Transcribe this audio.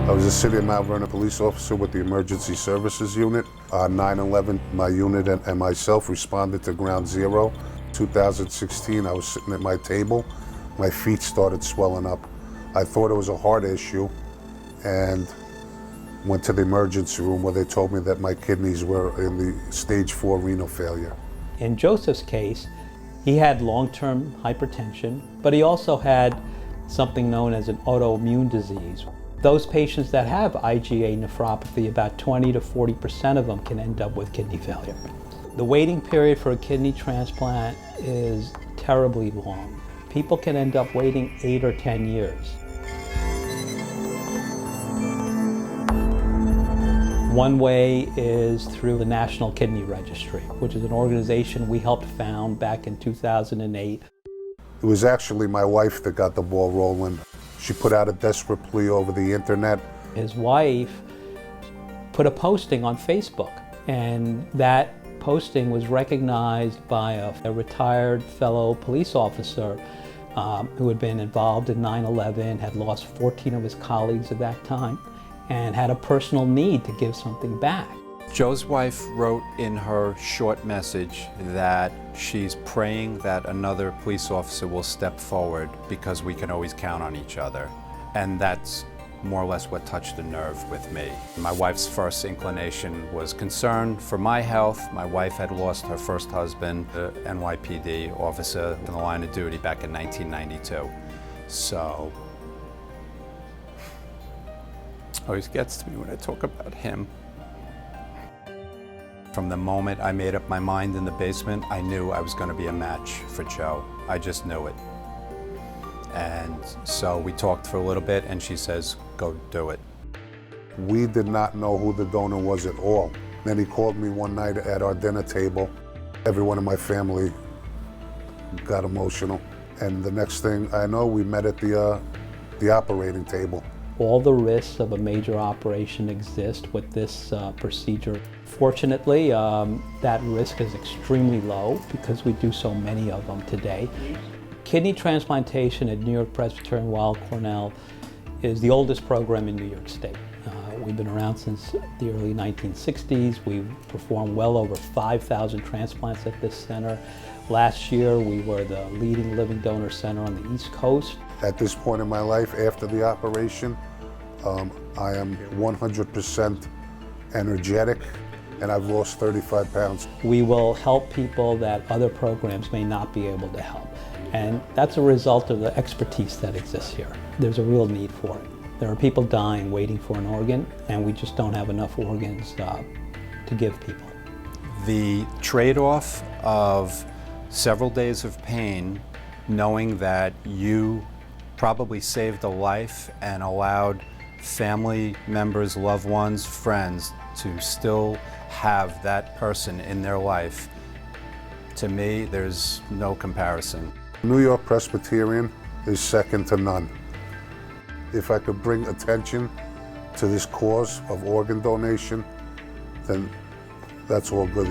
I was a City of Mount Vernon police officer with the Emergency Services Unit. On 9/11, my unit and myself responded to Ground Zero. 2016, I was sitting at my table. My feet started swelling up. I thought it was a heart issue and went to the emergency room where they told me that my kidneys were in the stage 4 renal failure. In Joseph's case, he had long-term hypertension, but he also had something known as an autoimmune disease. Those patients that have IgA nephropathy, about 20 to 40% of them can end up with kidney failure. The waiting period for a kidney transplant is terribly long. People can end up waiting 8 or 10 years. One way is through the National Kidney Registry, which is an organization we helped found back in 2008. It was actually my wife that got the ball rolling. She put out a desperate plea over the internet. His wife put a posting on Facebook, and that posting was recognized by a retired fellow police officer who had been involved in 9/11, had lost 14 of his colleagues at that time, and had a personal need to give something back. Joe's wife wrote in her short message that she's praying that another police officer will step forward because we can always count on each other. And that's more or less what touched a nerve with me. My wife's first inclination was concern for my health. My wife had lost her first husband, the NYPD officer in the line of duty back in 1992. So, always gets to me when I talk about him. From the moment I made up my mind in the basement, I knew I was going to be a match for Joe. I just knew it. And so we talked for a little bit and she says, go do it. We did not know who the donor was at all. Then he called me one night at our dinner table. Everyone in my family got emotional. And the next thing I know, we met at the operating table. All the risks of a major operation exist with this procedure. Fortunately, that risk is extremely low because we do so many of them today. Kidney transplantation at New York Presbyterian Weill Cornell is the oldest program in New York State. We've been around since the early 1960s. We've performed well over 5,000 transplants at this center. Last year, we were the leading living donor center on the East Coast. At this point in my life, after the operation, I am 100% energetic, and I've lost 35 pounds. We will help people that other programs may not be able to help. And that's a result of the expertise that exists here. There's a real need for it. There are people dying waiting for an organ, and we just don't have enough organs to give people. The trade-off of several days of pain, knowing that you probably saved a life and allowed family members, loved ones, friends to still have that person in their life, to me, there's no comparison. New York Presbyterian is second to none. If I could bring attention to this cause of organ donation, then that's all good.